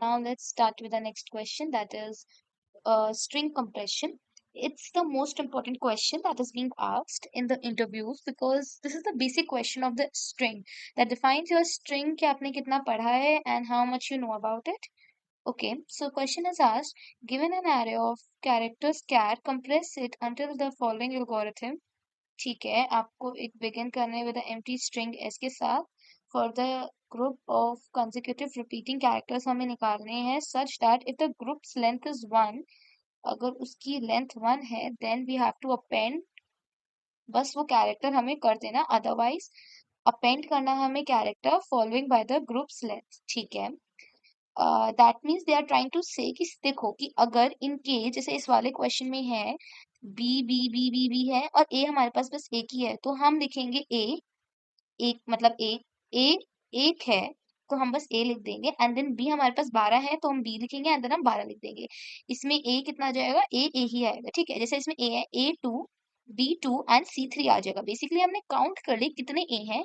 now let's start with the next question, that is string compression. It's the most important question that is being asked in the interviews because this is the basic question of the string that defines your string कि आपने कितना पढ़ा है and how much you know about it. Okay, so question is asked, given an array of characters char, compress it until the following algorithm. ठीक है, आपको एक begin करने with the empty string s के साथ for the group of consecutive repeating characters हमें निकालने हैं such that if the group's length is 1, अगर उसकी length 1 है then we have to append, बस वो character हमें कर देना, otherwise append करना हमें character following by the group's length. ठीक है, that means they are trying to say कि देखो कि अगर इन केस जैसे इस वाले क्वेश्चन में है B B B B B है और ए हमारे पास बस एक ही है, तो हम लिखेंगे ए, एक मतलब ए एक है तो हम बस ए लिख देंगे एंड देन बी हमारे पास 12 है तो हम बी लिखेंगे एंड देन हम 12 लिख देंगे. इसमें ए कितना आ जाएगा, ए ही आएगा. ठीक है, जैसे इसमें ए है A2 B2 एंड C3 आ जाएगा. बेसिकली हमने काउंट कर ली कितने ए हैं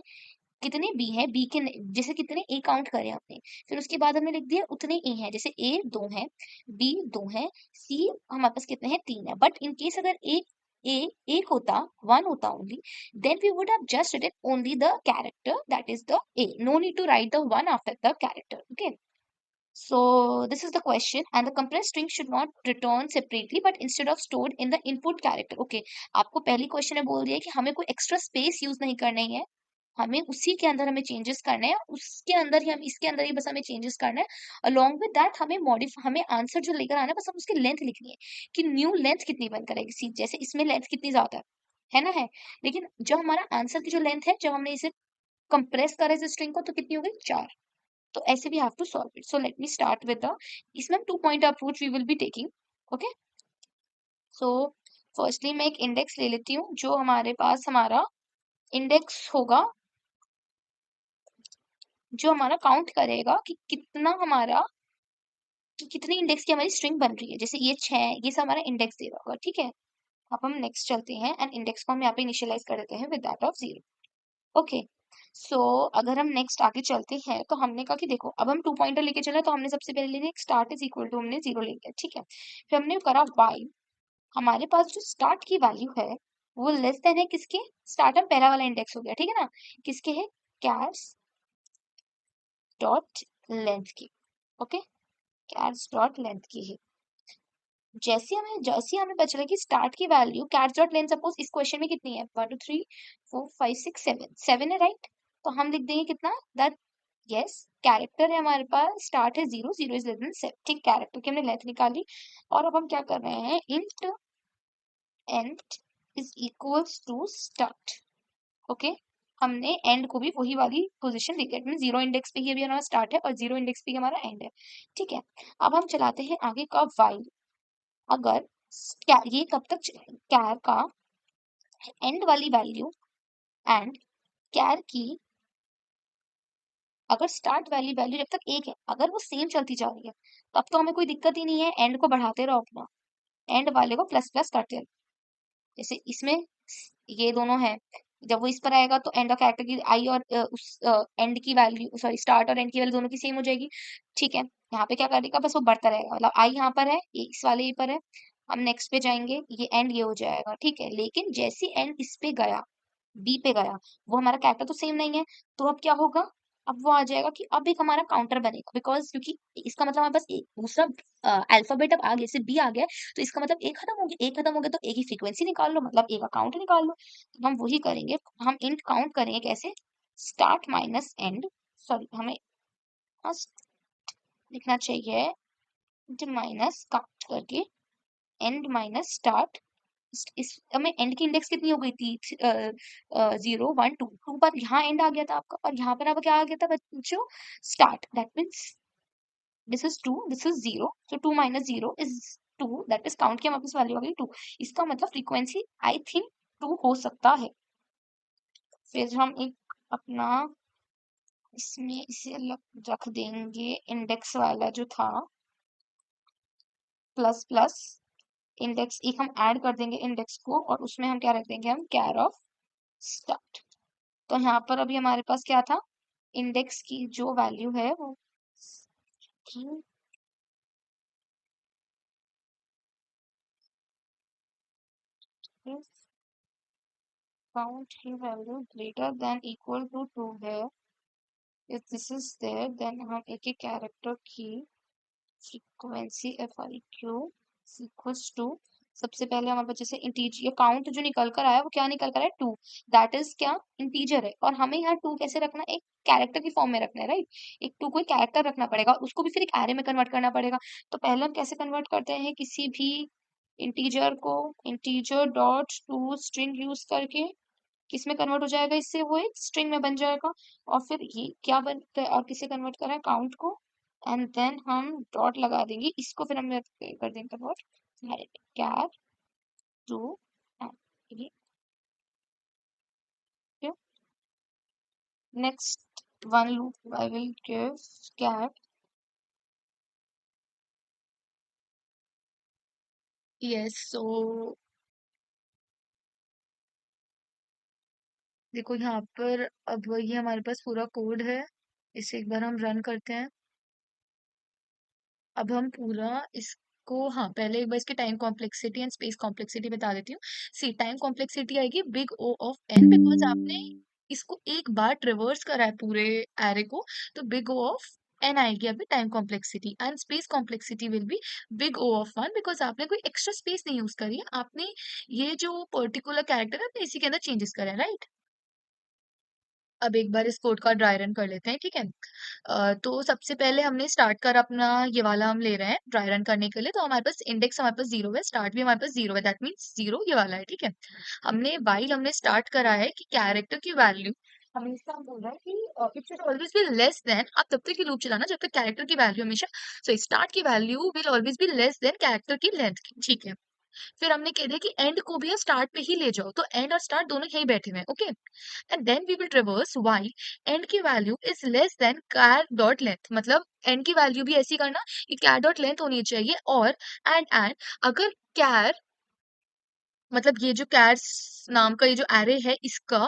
कितने बी हैं, बी के जैसे कितने ए काउंट करे हमने, फिर उसके बाद हमने लिख दिया उतने ए हैं, जैसे ए 2 है, बी 2 है, सी हमारे पास कितने हैं 3 है. बट इन केस अगर ए एक होता, 1 होता only, then we would have just written only the character that is the a, no need to write the 1 after the character. Okay, so this is the question, and the compressed string should not return separately but instead of stored in the input character. Okay, आपको पहली question में बोल दिया कि हमें कोई extra space use नहीं करनी है, हमें उसी के अंदर हमें चेंजेस करने हैं, उसके अंदर ही हम इसके अंदर ही बस हमें चेंजेस करना है. अलोंग विद दैट हमें आंसर जो लेकर आना है बस हम उसकी लेंथ लिखनी है कि न्यू लेंथ कितनी बन करेगी. सी जैसे इसमें लेंथ कितनी ज्यादा है ना, है, लेकिन जो हमारा आंसर की जो लेंथ है जब हमने इसे कंप्रेस करा इस स्ट्रिंग को तो कितनी हो गई 4. तो ऐसे भी have to solve it. So let me start with the, इसमें 2 point approach we will be taking. Okay, so firstly मैं एक इंडेक्स ले लेती हूँ, जो हमारे पास हमारा इंडेक्स होगा जो हमारा काउंट करेगा कि कितना हमारा कि कितनी इंडेक्स की हमारी स्ट्रिंग बन रही है. जैसे ये 6, ये सब हमारा इंडेक्स दे रहा होगा. ठीक है, अब हम नेक्स्ट चलते हैं एंड इंडेक्स को हम यहाँ पे इनिशियलाइज कर देते हैं विद दैट ऑफ 0. ओके, सो अगर हम नेक्स्ट आगे चलते हैं तो हमने कहा कि देखो अब हम 2 पॉइंटर लेके चले, तो हमने सबसे पहले ले लिया स्टार्ट इज इक्वल टू, हमने 0 ले लिया. ठीक है, फिर हमने करा वाई, हमारे पास जो स्टार्ट की वैल्यू है वो लेस देन है किसके, स्टार्ट हम पहला वाला इंडेक्स हो गया. ठीक है ना, किसके है, कैर्स डॉट लेंथ की. ओके, कैर्स डॉट लेंथ की है. जैसे हमें पता चला कि स्टार्ट की value cats dot length suppose इस क्वेश्चन में कितनी है, 1 2 3 4 5 6 7 7 है, राइट. तो हम लिख देंगे कितना, दैट यस कैरेक्टर है हमारे पास, स्टार्ट है 0 0 इज लेस देन 7. ठीक, कैरेक्टर की हमने लेंथ निकाली और अब हम क्या कर रहे हैं, int end is equals to start. Okay, हमने एंड को भी वही वाली पोजीशन दी है, 0 इंडेक्स पे ही अभी हमारा स्टार्ट है और 0 इंडेक्स पे ही हमारा एंड है. ठीक है, अब हम चलाते हैं आगे का वाइल. अगर ये कब तक कैर का एंड वाली वैल्यू एंड कैर की अगर स्टार्ट वाली वैल्यू जब तक एक है, अगर वो सेम चलती जा रही है तब तो हमें कोई दिक्कत ही नहीं है, एंड को बढ़ाते रहो अपना, एंड वाले को प्लस प्लस करते रहो. जैसे इसमें ये दोनों है, जब वो इस पर आएगा तो एंड ऑफ कैरेक्टर की आई और उस एंड की वैल्यू, सॉरी स्टार्ट और एंड की वैल्यू दोनों की सेम हो जाएगी. ठीक है, यहाँ पे क्या करेगा, बस वो बढ़ता रहेगा, मतलब आई यहाँ पर है, इस वाले ही पर है, हम नेक्स्ट पे जाएंगे, ये एंड ये हो जाएगा. ठीक है, लेकिन जैसे एंड इस पे गया, बी पे गया, वो हमारा कैरेक्टर तो सेम नहीं है, तो अब क्या होगा, अब वो आ जाएगा कि अब एक हमारा काउंटर बनेगा, बिकॉज क्योंकि इसका मतलब हमारे पास एक दूसरा अल्फाबेट अब आ गया, जैसे बी आ गया तो इसका मतलब एक खत्म हो गया, एक खत्म हो गया तो एक ही फ्रीक्वेंसी निकाल लो, मतलब एक काउंट निकाल लो. तो हम वही करेंगे, हम इंट काउंट करेंगे कैसे, स्टार्ट माइनस एंड, सॉरी हमें लिखना चाहिए इंट माइनस काउंट करके एंड माइनस स्टार्ट. इस हमें एंड की इंडेक्स कितनी हो गई थी, 0 1 2 2 पर यहाँ एंड आ गया था आपका और यहाँ पर आपका क्या आ गया था बच्चों, start. That means this is 2 this is 0, so 2 minus 0 is 2, that is count की हमारे पास वैल्यू आ गई 2. इसका मतलब फ्रीक्वेंसी आई थिंक 2 हो सकता है. फिर हम एक अपना इसमें इसे रख देंगे इंडेक्स वाला जो था प्लस प्लस इंडेक्स, एक हम ऐड कर देंगे इंडेक्स को और उसमें हम क्या रख देंगे, हम कैर ऑफ स्टार्ट. तो यहाँ पर अभी हमारे पास क्या था, इंडेक्स की जो वैल्यू है वो if count की value greater than equal to 2 है, if this is there, then हम एक एक कैरेक्टर की frequency F I Q equals to, सबसे पहले हमारे पास जैसे इंटीजर, ये काउंट जो निकल कर आया वो क्या निकल कर आया, 2। दैट इज क्या, इंटीजर है, और हमें यहाँ 2 कैसे रखना है, एक कैरेक्टर की फॉर्म में रखना है, राइट। एक 2 को कैरेक्टर रखना पड़ेगा, उसको भी फिर एक एरे में कन्वर्ट करना पड़ेगा। तो पहले हम कैसे कन्वर्ट करते हैं, किसी भी इंटीजर को integer dot to string use करके किस में कन्वर्ट हो जाएगा, इससे वो एक स्ट्रिंग में बन जाएगा। और फिर ये क्या बनता है, और किसे कन्वर्ट करा है, काउंट को। एंड देन हम डॉट लगा देंगे, इसको फिर हम कर देंगे कन्वर्ट, कैर टू ये। Next one loop I will give cat, yes. So देखो यहाँ पर अब ये हमारे पास पूरा कोड है, इसे एक बार हम रन करते हैं। अब हम पूरा इसको, हाँ पहले एक बार इसकी time complexity and space complexity बता देती हूँ। सी टाइम कॉम्प्लेक्सिटी आएगी big O of N, because आपने इसको एक बार ट्रिवर्स करा है पूरे एरे को, तो बिग ओ ऑफ एन आएगी अभी time complexity. And space complexity will be big O of one, because आपने कोई एक्स्ट्रा स्पेस नहीं यूज करी है, आपने ये जो पर्टिकुलर कैरेक्टर है आपने इसी के अंदर चेंजेस करे हैं, राइट। अब एक बार इस कोड का ड्राई रन कर लेते हैं, ठीक है। तो सबसे पहले हमने स्टार्ट कर अपना ये वाला हम ले रहे हैं ड्राई रन करने के लिए, तो हमारे पास इंडेक्स हमारे पास 0 है, स्टार्ट भी हमारे पास 0 है, दैट मीन्स 0 ये वाला है, ठीक है। हमने स्टार्ट करा है कि कैरेक्टर की वैल्यू हमेशा हम बोल रहा है कि it should always be less than, आप तब तक की लूप चलाना जब तक कैरेक्टर की वैल्यू हमेशा, सो स्टार्ट की value will always be less than character की लेंथ की, ठीक है। फिर हमने कह दिया कि एंड को भी स्टार्ट पे ही ले जाओ, तो एंड और स्टार्ट दोनों यहीं बैठे हुए हैं, okay. And then we will reverse while end की value is less than car dot length, मतलब एंड की वैल्यू भी ऐसी करना कि car डॉट लेंथ होनी चाहिए। और एंड अगर car, मतलब ये जो कैर्स नाम का ये जो एरे है इसका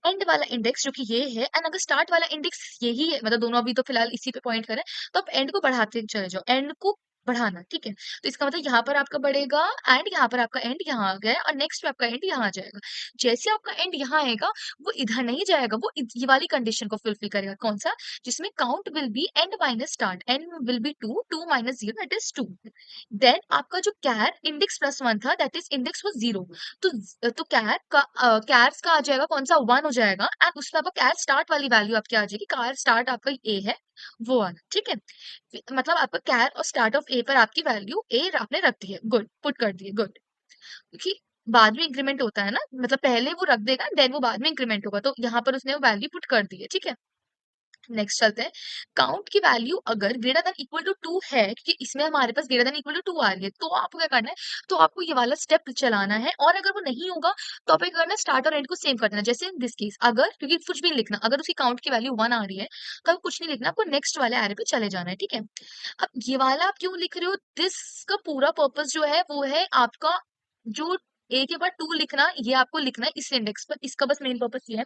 एंड वाला इंडेक्स जो कि ये है, एंड अगर स्टार्ट वाला इंडेक्स यही है, मतलब दोनों अभी तो फिलहाल इसी पे पॉइंट करें, तो आप एंड को बढ़ाते चले जाओ, एंड को बढ़ाना, ठीक है। तो इसका मतलब यहाँ पर आपका बढ़ेगा एंड, यहाँ पर आपका एंड यहाँ आ गया, और नेक्स्ट पे आपका एंड यहाँ आ जाएगा। जैसे आपका एंड यहाँ आएगा वो इधर नहीं जाएगा, वो ये वाली कंडीशन को फुलफिल करेगा, कौन सा, जिसमें count will be end minus start, end will be 2, 2 minus 0 that is 2। Then आपका जो कैर इंडेक्स प्लस 1 था, दैट इज इंडेक्स वाज 0, तो कैर का कैर्स का आ जाएगा कौन सा, 1 हो जाएगा, एंड उसमें आपका कैर स्टार्ट वाली वैल्यू आपकी आ जाएगी, कैर स्टार्ट आपका ए है वो वाला, ठीक है। मतलब आपका कैर और स्टार्ट ऑफ ए पर आपकी वैल्यू ए आपने रख दी है, गुड, पुट कर दी है, गुड। क्योंकि बाद में इंक्रीमेंट होता है ना, मतलब पहले वो रख देगा देन वो बाद में इंक्रीमेंट होगा, तो यहाँ पर उसने वो वैल्यू पुट कर दी है, ठीक है। नेक्स्ट चलते हैं। काउंट की वैल्यू अगर ग्रेटर देन इक्वल टू 2 है, क्योंकि इसमें हमारे पास ग्रेटर देन इक्वल टू 2 आ रही है, तो आपको क्या करना है, तो आपको ये वाला स्टेप चलाना है। और अगर वो नहीं होगा तो आपको क्या करना है, स्टार्ट और एंड को सेम कर देना, जैसे इन दिस केस, अगर, क्योंकि कुछ भी नहीं लिखना, अगर उसकी काउंट की वैल्यू 1 आ रही है तो आपको कुछ नहीं लिखना, आपको नेक्स्ट वाले एरे पे चले जाना है, ठीक है। अब ये वाला आप क्यों लिख रहे हो, दिस का पूरा पर्पस जो है वो है आपका, जो ए के बाद 2 लिखना, ये आपको लिखना है इस इंडेक्स पर, इसका बस मेन पर्पस ये है।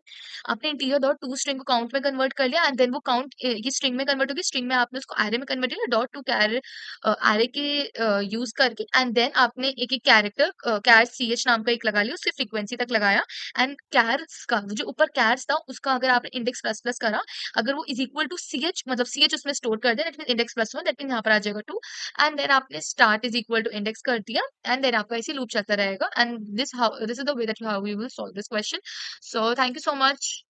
आपने इंटीजर डॉट टू स्ट्रिंग को काउंट में कन्वर्ट कर लिया, एंड देन वो काउंट ये स्ट्रिंग में कन्वर्ट होगी, स्ट्रिंग में आपने उसको एरे में कन्वर्ट किया डॉट टू कैर एरे के यूज करके, एंड देन आपने एक एक कैरेक्टर कैर सी एच नाम का एक लगा लिया, उसकी फ्रीक्वेंसी तक लगाया, एंड कैर्स का जो ऊपर कैर्स था उसका अगर आपने इंडेक्स प्लस प्लस करा, अगर वो is equal to C H, मतलब सी एच उसमें स्टोर कर दिया, that mean index plus 1, that mean यहाँ पर आ जाएगा 2, एंड देन आपने start is equal to index कर दिया, एंड देन आपका ऐसे लूप चलता रहेगा, and this is the way that how we will solve this question. So thank you so much.